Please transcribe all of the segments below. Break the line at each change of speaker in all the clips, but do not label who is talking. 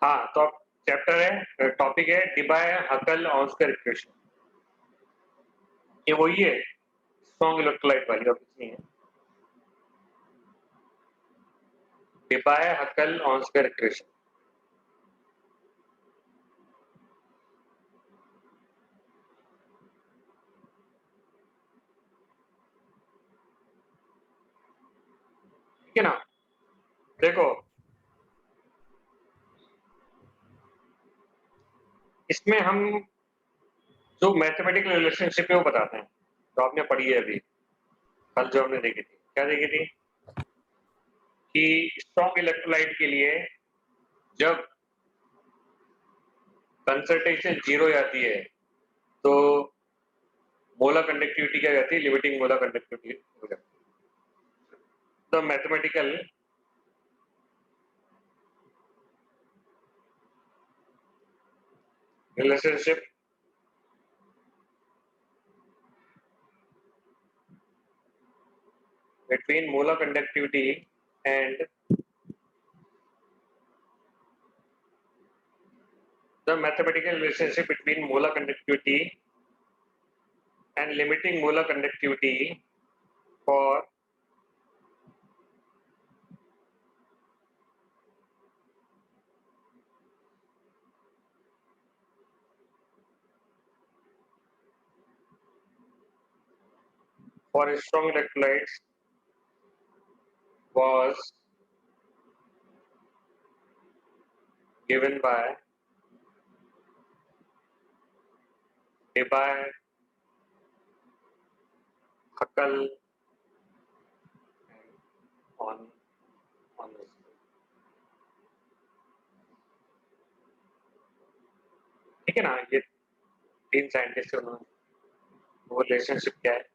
हाँ, तो अब चैप्टर है, टॉपिक है डिबाय-हकल-ऑल्स्कर इक्वेशन। ये वही है, स्ट्रॉन्ग इलेक्ट्रोलाइट वाली, और कुछ नहीं है। डिबाय-हकल-ऑल्स्कर इक्वेशन। ठीक है ना? देखो, इसमें हम जो मैथमेटिकल रिलेशनशिप है वो बताते हैं, जो आपने पढ़ी है अभी, कल जो हमने देखी थी। क्या देखी थी? कि स्ट्रॉन्ग इलेक्ट्रोलाइट के लिए जब कंसंट्रेशन 0 जाती है, तो मोलर कंडक्टिविटी क्या जाती है? लिमिटिंग मोलर कंडक्टिविटी हो जाती है। तो mathematical relationship between molar conductivity and the mathematical relationship between molar conductivity and limiting molar conductivity for strong electrolytes was given by Debye, Huckel, and on this. ठीक है ना? ये तीन साइंटिस्ट वो रिलेशनशिप क्या है?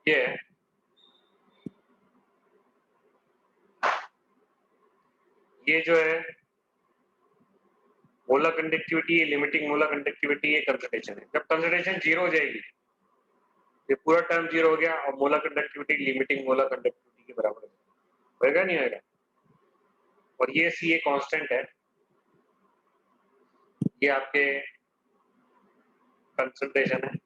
ये है, ये जो है molar conductivity, limiting molar conductivity, ये कंसंट्रेशन है। जब कंसंट्रेशन 0 हो जाएगी, ये पूरा टर्म 0 हो गया और molar conductivity limiting molar conductivity के बराबर होएगा, नहीं होएगा? और ये सी ए कांस्टेंट है, ये आपके कंसंट्रेशन है।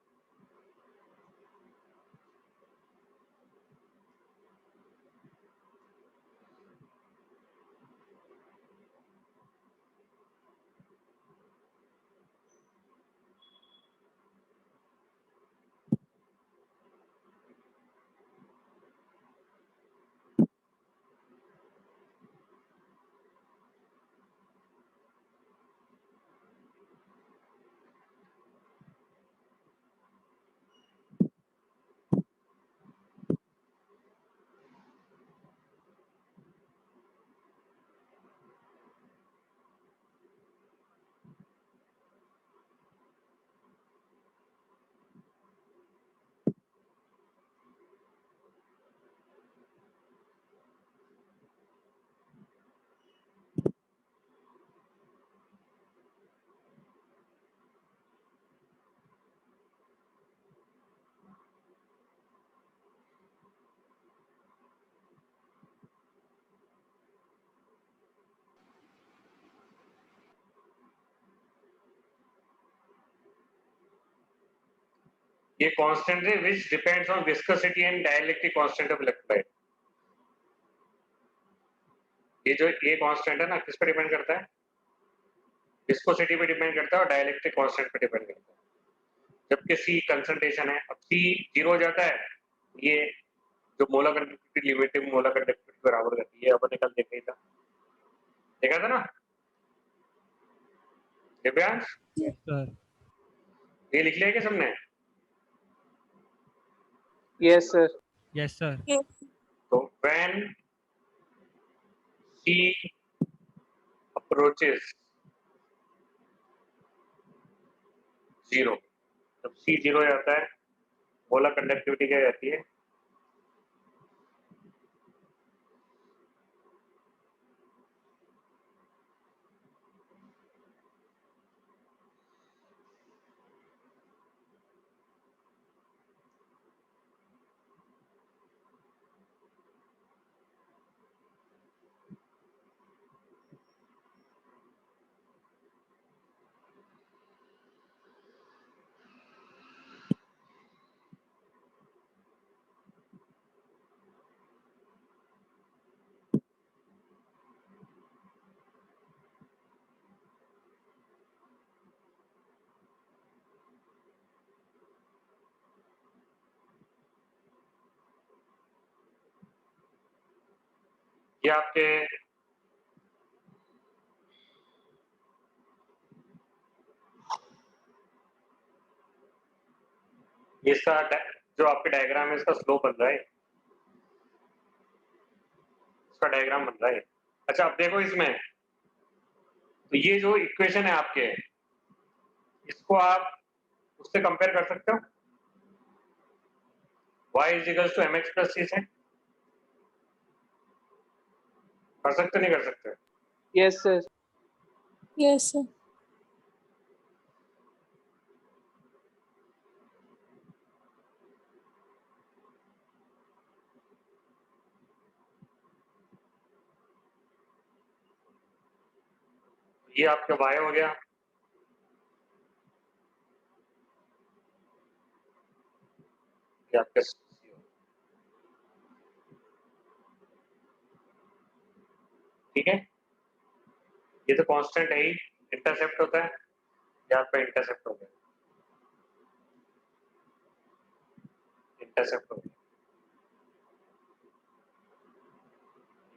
ये कांस्टेंट है which depends on viscosity and dielectric constant of electrolyte। ये जो ये कांस्टेंट है ना, किस पे डिपेंड करता है? विस्कोसिटी पे डिपेंड करता है और डाइलेक्ट्रिक कांस्टेंट पे डिपेंड करता है। जबकि सी कंसंट्रेशन है, अब सी 0 हो जाता है, ये जो molar conductivity limiting molar conductivity बराबर रहती है, अपन ने कल देखा था ना दिव्यांश?
सर
ये लिख लिया क्या सबने?
Yes sir.
Yes sir.
तो when C approaches 0, जब C 0 जाता है मोलर कंडक्टिविटी क्या रहती है? ये आपके इसका जो आपके डायग्राम है इसका स्लोप बन रहा है, इसका डायग्राम बन रहा है। अच्छा अब देखो इसमें, तो ये जो इक्वेशन है आपके, इसको आप उससे कंपेयर कर सकते हो y is equals to mx plus c से, कर सकते नहीं कर सकते?
Yes sir.
Yes sir.
ये आपका y हो गया, ये आपका c हो गया। ठीक है, ये तो कांस्टेंट है ही, इंटरसेप्ट होता है, ये आपका इंटरसेप्ट हो गया, इंटरसेप्ट हो गया।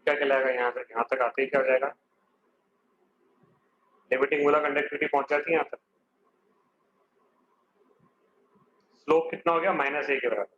क्या कहलाएगा? यहाँ तक, यहाँ तक आते ही क्या हो जाएगा? लिमिटिंग मोलर कंडक्टिविटी पहुंच जाती है यहाँ तक। स्लोप कितना हो गया? -a के बराबर।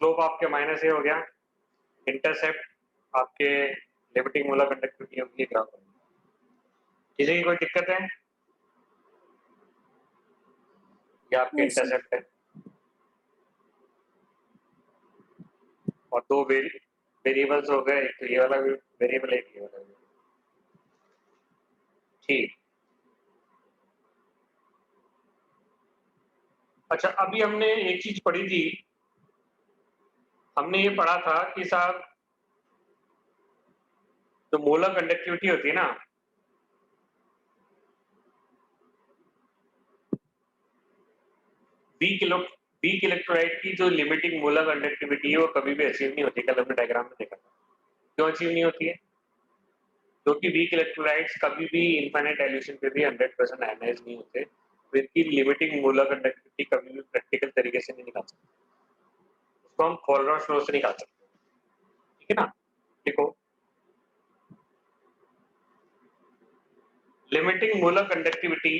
स्लोप आपके -a हो गया, इंटरसेप्ट आपके लिमिटिंग मोलर कंडक्टिविटी होगी ग्राफ। किसी की कोई दिक्कत है? ये आपके
Yes, sir.
इंटरसेप्ट है और दो वेरिएबल्स हो गए, एक तो ये वाला वेरिएबल, एक ये वाला वेरिएबल। ठीक। अच्छा अभी हमने एक चीज पढ़ी थी, हमने ये पढ़ा था कि साहब जो मोलर कंडक्टिविटी होती है ना, वीक इलेक्ट्रोलाइट की जो लिमिटिंग मोलर कंडक्टिविटी है वो कभी भी अचीव नहीं होती। कल हमने डायग्राम में देखा था। क्यों अचीव नहीं होती है? क्योंकि वीक इलेक्ट्रोलाइट्स कभी भी इनफाइनाइट डाइल्यूशन पे भी 100% आयनाइज नहीं होते, तो इनकी लिमिटिंग मोलर कंडक्टिविटी कभी भी प्रैक्टिकल तरीके से नहीं निकाल सकते, उसको हम फॉलोअर फ्लो से निकाल सकते हैं। ठीक है ना? देखो, limiting molar conductivity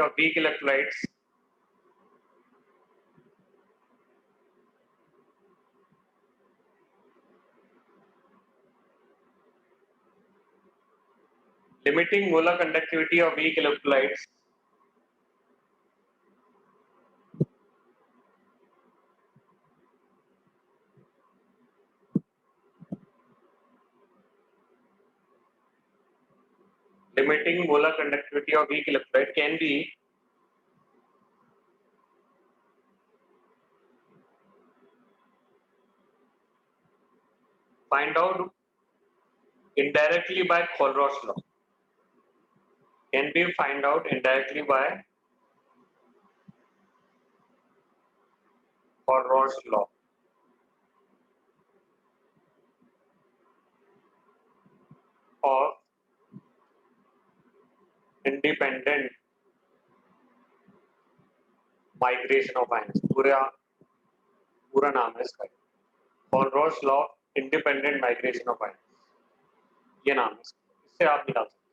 of weak electrolytes limiting molar conductivity of weak electrolytes limiting molar conductivity of weak electrolyte can be find out indirectly by Colruy's law. Can be find out indirectly by Colruy's law. Of independent migration of ions. पूरा नाम है इसका. Colruy's law of independent migration of ions. ये नाम है इसका. इससे आप निकाल सकते हैं.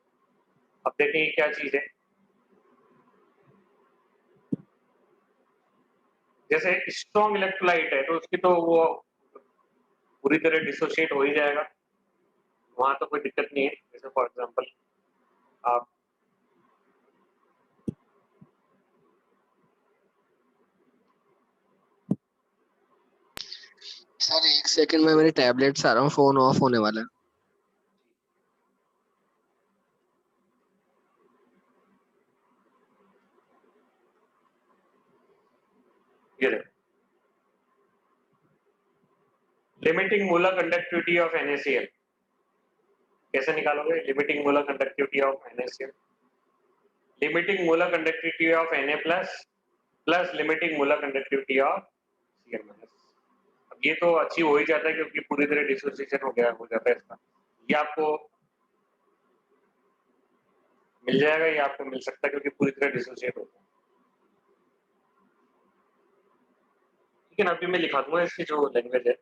अब देखिए ये क्या चीज है. जैसे स्ट्रॉन्ग इलेक्ट्रोलाइट है तो उसकी तो वो पूरी तरह डिसोशिएट हो ही जाएगा, वहां तो कोई दिक्कत नहीं है. जैसे फॉर एग्जांपल आप
सर 1 सेकंड में मेरी टैबलेट से आ रहा हूँ, फोन ऑफ होने वाला है.
ये limiting molar conductivity of NaCl कैसे निकालोगे? Limiting molar conductivity of NaCl, limiting molar conductivity of Na plus limiting molar conductivity of Cl minus. अब ये तो अचीव हो ही जाता है क्योंकि पूरी तरह डिसोसिएशन हो जाता है इसका. ये आपको मिल जाएगा, ये आपको मिल सकता है क्योंकि पूरी तरह डिसोसिएट होता है. लेकिन अभी मैं लिखा दूंगा इसकी जो लैंग्वेज है.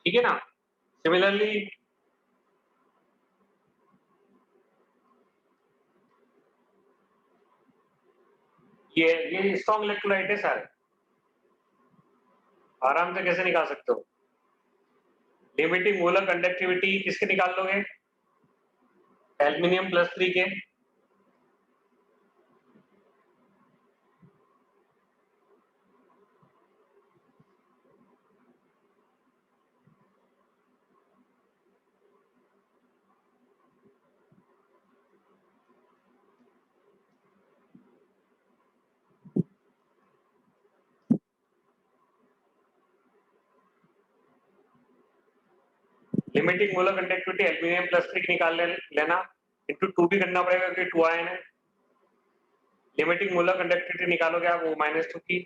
ठीक है ना. सिमिलरली ये स्ट्रॉन्ग इलेक्ट्रोलाइट है सारे. आराम से कैसे निकाल सकते हो? लिमिटिंग मोलर कंडक्टिविटी किसके निकाल लोगे? एल्युमिनियम +3 के. लिमिटिंग मोलर कंडक्टिविटी एल्युमिनियम +3 निकाल लेना, इंटू 2 भी करना पड़ेगा क्योंकि 2 आयन है. लिमिटिंग मोलर कंडक्टिविटी निकालोगे आप वो -2 की,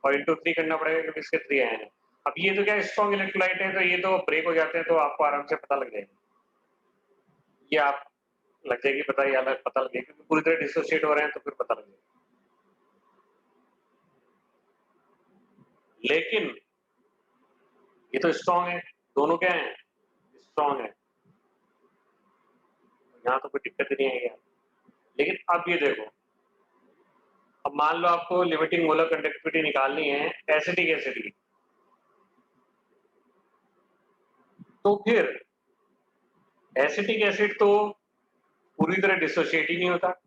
और इंटू 3 करना पड़ेगा क्योंकि इसके 3 आयन है. अब ये तो क्या स्ट्रॉन्ग इलेक्ट्रोलाइट है तो ये तो ब्रेक हो जाते हैं तो आपको आराम से पता लग जाएगा. ये आप लग जाएगी पता, ये अलग पता लग जाएगी क्योंकि पूरी तरह डिसोशिएट हो रहे हैं तो फिर पता लग जाएगा. लेकिन ये तो स्ट्रॉन्ग है, दोनों क्या है? स्ट्रॉन्ग है. यहाँ तो कोई दिक्कत ही नहीं आएगी. लेकिन अब ये देखो, अब मान लो आपको लिमिटिंग मोलर कंडक्टिविटी निकालनी है एसिटिक एसिड की, तो फिर एसिटिक एसिड तो पूरी तरह डिसोशिएट ही नहीं होता.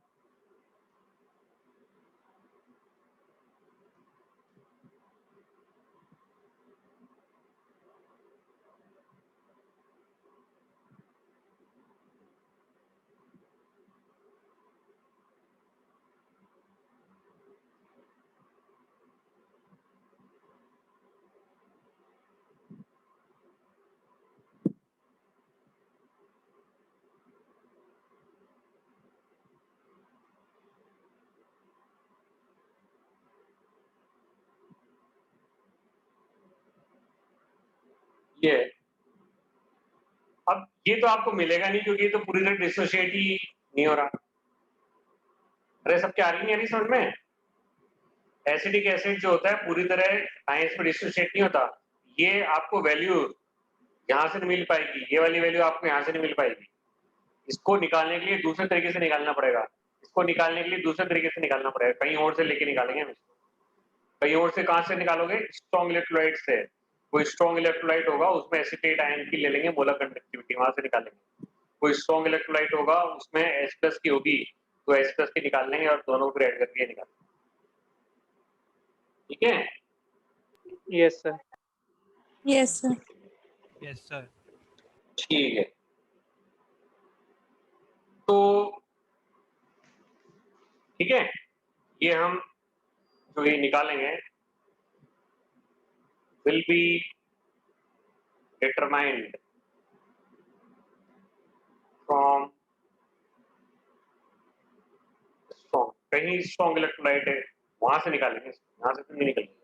ये अब ये तो आपको मिलेगा नहीं क्योंकि ये तो पूरी तरह डिसोशिएट ही नहीं हो रहा. अरे सबके आ रही नहीं, आ रही समझ में? एसिडिक एसिड जो होता है पूरी तरह हाई स्पीड डिसोसिएट नहीं होता, ये आपको वैल्यू यहाँ से नहीं मिल पाएगी, ये वाली वैल्यू आपको यहाँ से नहीं मिल पाएगी। इसको निकालने के लिए दूसरे तरीके से निकालना पड़ेगा, इसको निकालने के लिए दूसरे तरीके से निकालना पड़ेगा, कहीं और से लेके निकालेंगे हम इसको। कहीं और से कहाँ से निकालोगे? स्ट्रॉन्ग इलेक्ट्रोलाइट से। कोई स्ट्रॉन्ग इलेक्ट्रोलाइट होगा उसमें एसीटेट आयन की ले लेंगे मोलर कंडक्टिविटी, वहां से निकालेंगे। कोई स्ट्रॉन्ग इलेक्ट्रोलाइट होगा उसमें H+ की होगी तो H+ की निकाल लेंगे और दोनों को ऐड करके निकाल, ठीक है?
Yes, sir.
Yes, sir.
Yes, sir.
ठीक है, तो ठीक है, ये हम जो ये निकालेंगे will be determined from strong, कहीं स्ट्रॉन्ग इलेक्ट्रोलाइट है वहां से निकालेंगे, यहाँ से तो नहीं निकलेंगे।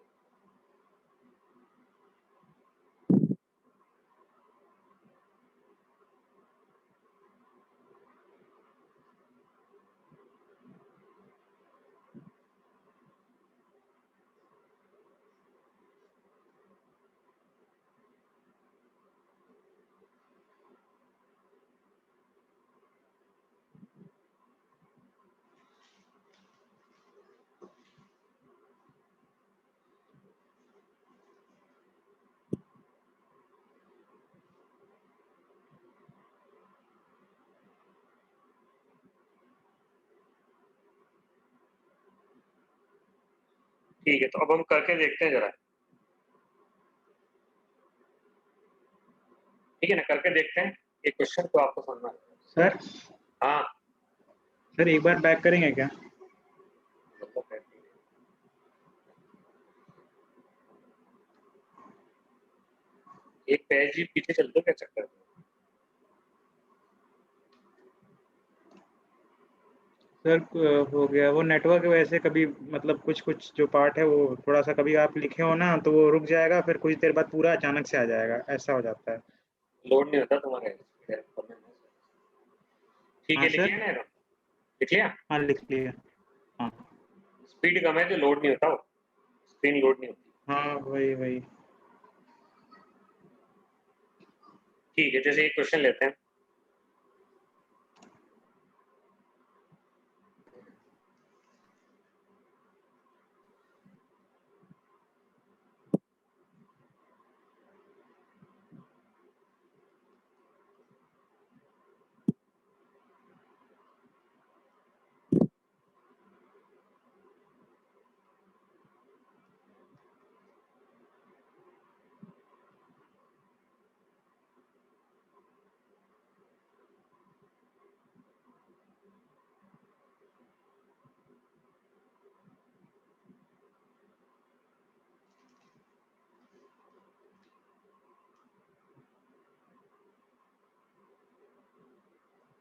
ठीक है, तो अब हम करके देखते हैं जरा, ठीक है ना, करके देखते हैं ये क्वेश्चन तो आपको समझना है।
सर
हाँ
सर एक बार बैक करेंगे क्या?
एक पेज ही पीछे चल दो, क्या चक्कर है?
सर हो गया वो नेटवर्क वजह से, कभी मतलब कुछ कुछ जो पार्ट है वो थोड़ा सा, कभी आप लिखे हो ना तो वो रुक जाएगा, फिर कुछ देर बाद पूरा अचानक से आ जाएगा, ऐसा हो जाता है।
लोड नहीं होता तुम्हारे, ठीक है,
हाँ
लिख
सर,
लिया ना, लिख लिया।
हाँ लिख लिया। हाँ
स्पीड कम है तो लोड नहीं होता, स्क्रीन लोड नहीं होती।
हाँ वही वही।
ठीक है, जैसे एक क्वेश्चन लेते हैं,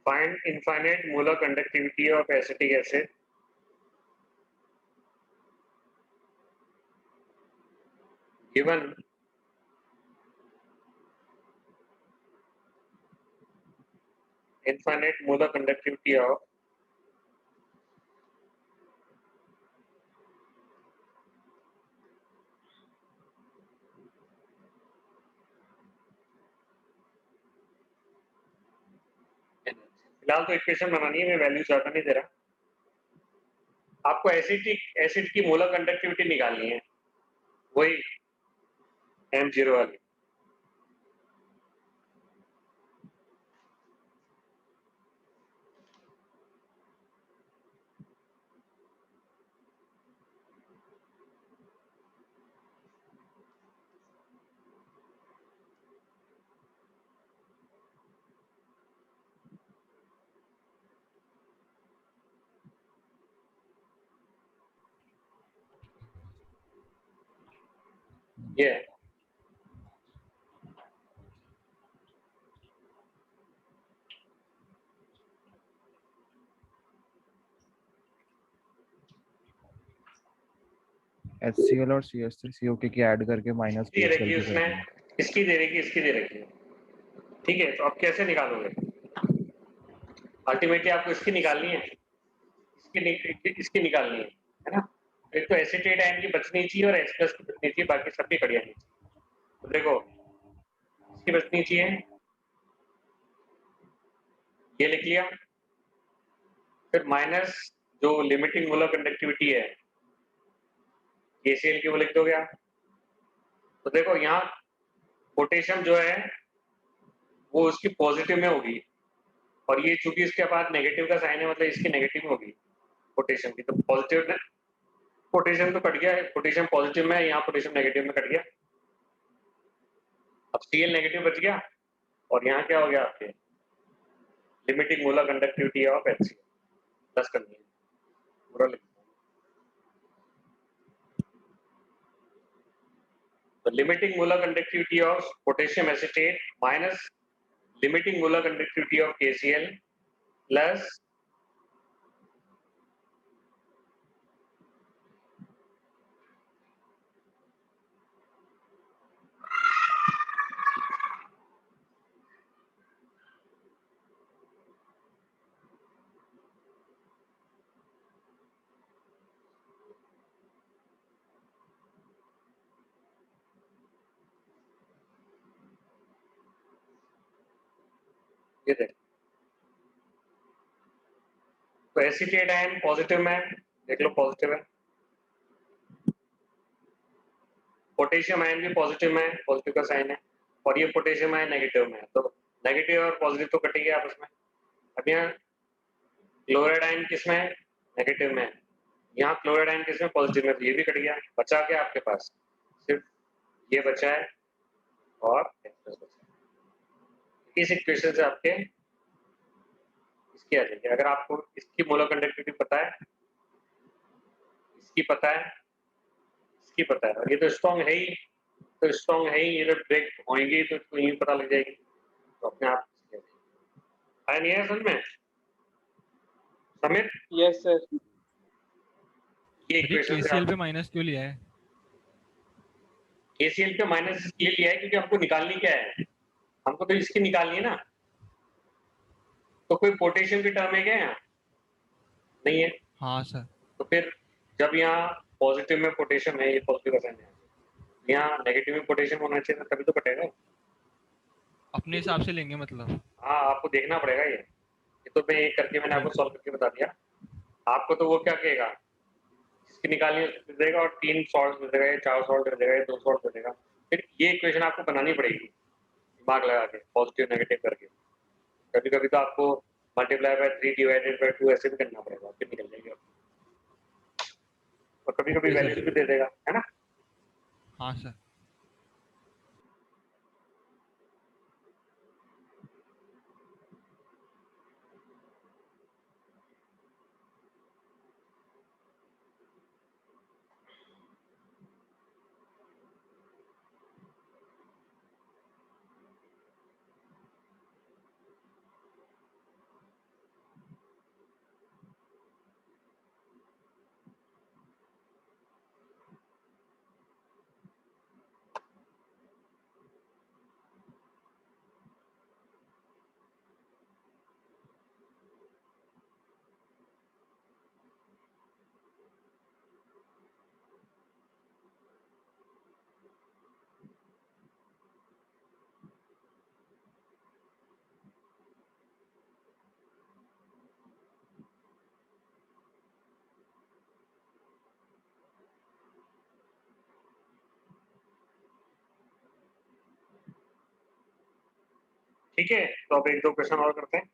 find infinite molar conductivity of acetic acid given infinite molar conductivity of फिलहाल तो इक्वेशन बनानी है, मैं वैल्यू ज्यादा नहीं दे रहा। आपको एसिड की मोलर कंडक्टिविटी निकालनी है, वही M0 वाली। ये है।
HCl और CH3COK की ऐड करके माइनस
इसकी
PHL
रखी
की
उसमें,
करनी है।
इसकी दे रखी, इसकी दे रखी, ठीक है। तो अब कैसे निकालोगे? अल्टीमेटली आपको इसकी निकालनी है, इसकी निकालनी है ना। एक तो एसिटेट आयन की बचनी चाहिए और H+ की बचनी चाहिए, बाकी सबकी कट जानी चाहिए। तो देखो इसकी बचनी चाहिए, ये लिख लिया। फिर माइनस जो लिमिटिंग मोलर कंडक्टिविटी है KCl की, वो लिख दो गया। तो देखो यहाँ पोटेशियम जो है वो उसकी पॉजिटिव में होगी, और ये चूंकि इसके बाद नेगेटिव का साइन है, मतलब इसकी नेगेटिव में होगी पोटेशियम की। तो पॉजिटिव में पोटेशियम तो कट गया है, पोटेशियम पॉजिटिव में है, यहाँ पोटेशियम नेगेटिव में कट गया। अब Cl नेगेटिव बच गया, और यहाँ क्या हो गया आपके limiting molar conductivity of HCl plus करनी है, पूरा लिख दो। तो limiting molar conductivity of potassium acetate minus limiting molar conductivity of KCl plus ये देख। तो एसिटेट आयन पॉजिटिव में है, देख लो पॉजिटिव है। पोटेशियम आयन भी पॉजिटिव में है, पॉजिटिव का साइन है, और ये पोटेशियम आयन नेगेटिव में है। तो नेगेटिव और पॉजिटिव तो कटेंगे आपस में। अब यहाँ क्लोराइड आयन किसमें है, नेगेटिव में है। यहाँ क्लोराइड आयन किसमें, पॉजिटिव में, तो ये भी कट गया। बचा क्या आपके पास, सिर्फ ये बचा है और H+ बचा है। इस इक्वेशन से आपके इसकी आ जाएगी। अगर आपको इसकी मोलर कंडक्टिविटी पता है, इसकी पता है, इसकी पता है, और ये तो स्ट्रॉन्ग है ही, तो स्ट्रॉन्ग है ही, ये तो ब्रेक होंगी तो इसको यही पता लग जाएगी, तो अपने आप आया नहीं है समझ में समीर?
Yes sir.
ये इक्वेशन से
KCl पे माइनस क्यों लिया है?
KCl पे माइनस इसलिए लिया है क्योंकि हमको निकालनी क्या है, हमको तो इसकी निकालनी है ना। तो कोई पोटेशियम की टर्म है क्या यहाँ, नहीं है।
हाँ सर।
तो फिर जब यहाँ पॉजिटिव में पोटेशियम है, ये पॉजिटिव का साइन है, यहाँ नेगेटिव में पोटेशियम होना चाहिए, तभी तो कटेगा।
अपने हिसाब से लेंगे मतलब।
हाँ आपको देखना पड़ेगा ये तो मैं एक करके मैंने आपको सॉल्व करके बता दिया। आपको तो वो क्या कहेगा, इसकी निकालनी दे देगा, और 3 सॉल्ट दे देगा, या 4 सॉल्ट दे देगा, या 2 सॉल्ट दे देगा। फिर ये इक्वेशन आपको बनानी पड़ेगी दिमाग लगा के, पॉजिटिव नेगेटिव करके। कभी कभी तो आपको मल्टीप्लाई बाय 3 डिवाइडेड बाय 2 ऐसे भी करना पड़ेगा, फिर निकल जाएगी। और कभी कभी वैल्यूज भी दे देगा, है ना।
हाँ सर।
ठीक है, तो अब 1-2 क्वेश्चन और करते हैं।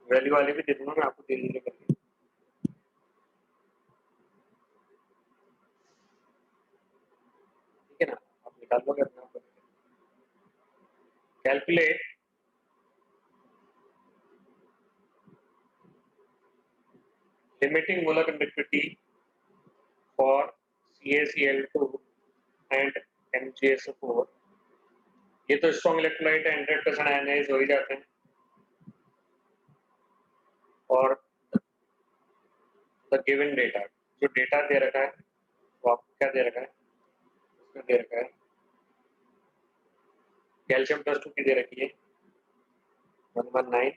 वैल्यू वाले भी दे दूंगा मैं आपको धीरे धीरे करके। ठीक है ना, आप निकाल लोगे अपने आप। Calculate limiting molar conductivity for CaCl2 and MgSO4। ये तो स्ट्रॉन्ग इलेक्ट्रोलाइट है, 100% आयनाइज हो ही जाते हैं। और द गिवन डेटा, जो डेटा दे रखा है वो आपको क्या दे रखा है, उसमें दे रखा है कैल्शियम +2 की दे रखी है 119,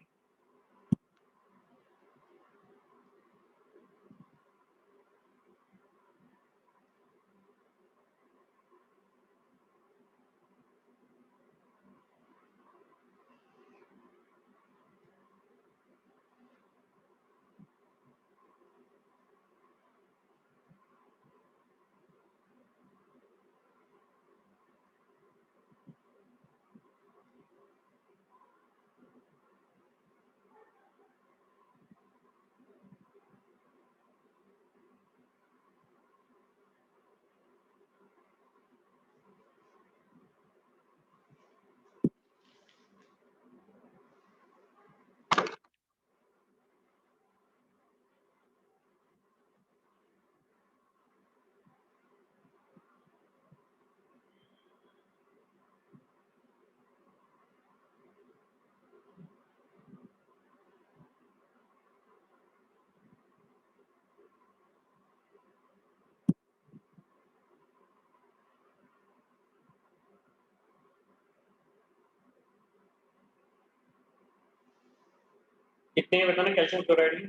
कितने ये बताना कैल्शियम क्लोराइड की?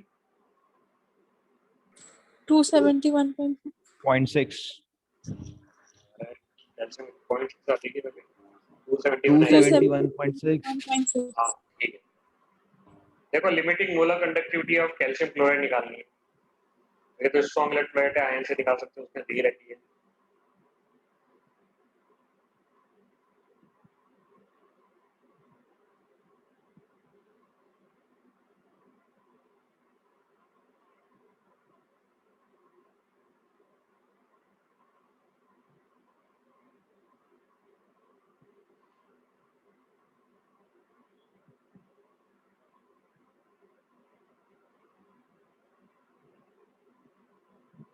271.6.
0.6
कैल्शियम पॉइंट आती है 271 है।
271.6
1.6.
हाँ ठीक है। देखो limiting molar conductivity of calcium chloride निकालनी है। ये तो स्ट्रॉन्ग इलेक्ट्रोलाइट है, आयन से निकाल सकते हो, उसमें दी रहती है।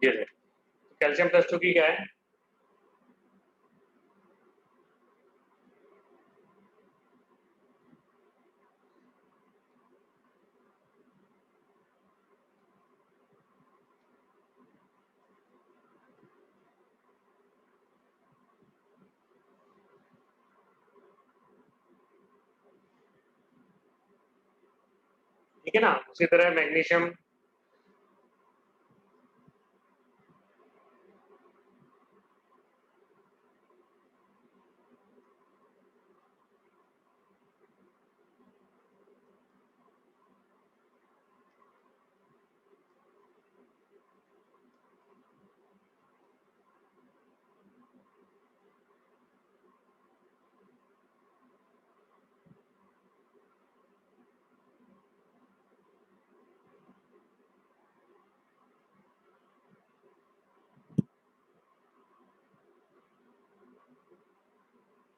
ये है कैल्शियम प्लस 2 की क्या है? ठीक है ना। उसी तरह मैग्नीशियम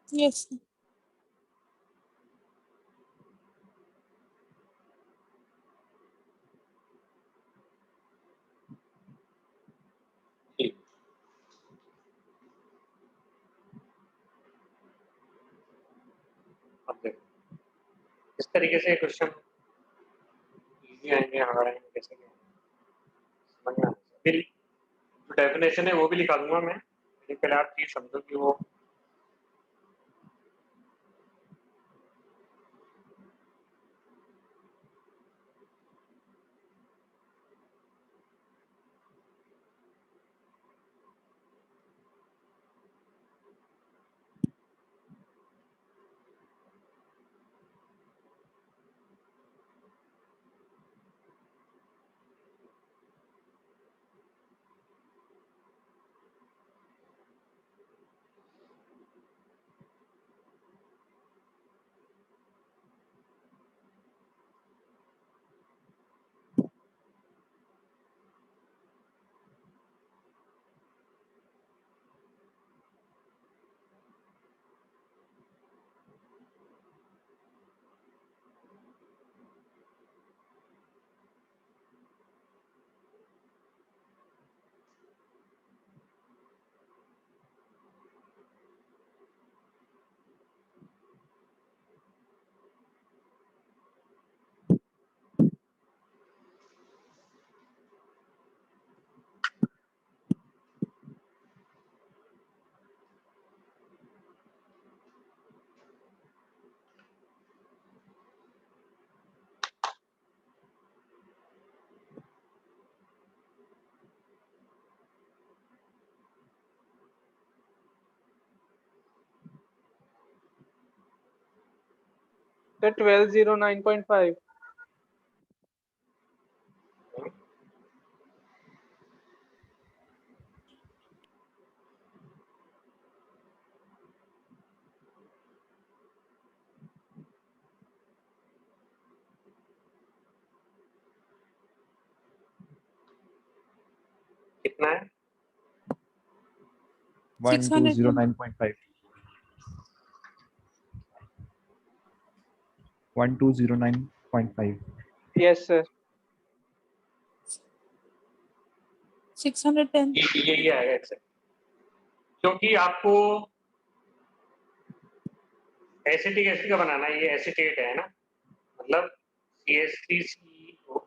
Yes, sir.
ठीक। अब देखो इस तरीके से क्वेश्चन इजी आएंगे, हार्ड आएंगे, कैसे क्या समझ में आना चाहिए। फिर जो डेफिनेशन है वो भी लिखा दूंगा मैं, लेकिन पहले आप चीज समझो कि वो
Sir, 1209.5.
कितना है?
1209.5 1209.5
Yes, sir.
610.
ये आएगा एक्सेप्ट, क्योंकि आपको एसिटिक एसिड का बनाना है, ये एसिटेट है ना, मतलब CH3CO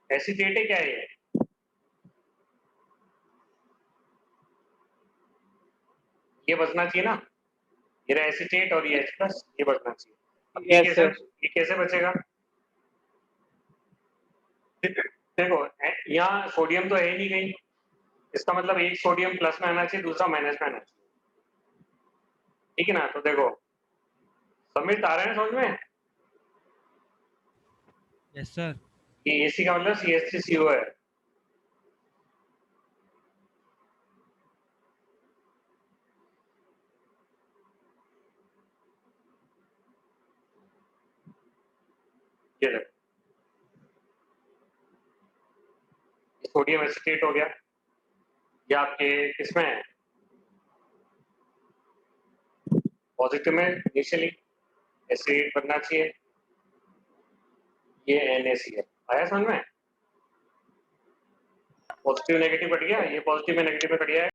एसिटेट है क्या है ये बचना चाहिए ना, ये रहा एसिटेट और ये H+, ये बचना चाहिए। अब
Yes, sir.
ये कैसे बचेगा? देखो यहाँ सोडियम तो है ही नहीं कहीं, इसका मतलब एक सोडियम प्लस में आना चाहिए, दूसरा माइनस में आना चाहिए, ठीक है ना। तो देखो समीर आ रहे हैं समझ में,
यस सर।
ये AC का मतलब CH3CO है। ये देखो सोडियम एसिटेट हो गया, ये आपके किसमें है, पॉजिटिव में इनिशियली एसिड बनना चाहिए, ये NaCl आया समझ में, पॉजिटिव नेगेटिव कट गया, ये पॉजिटिव में नेगेटिव में कट गया है।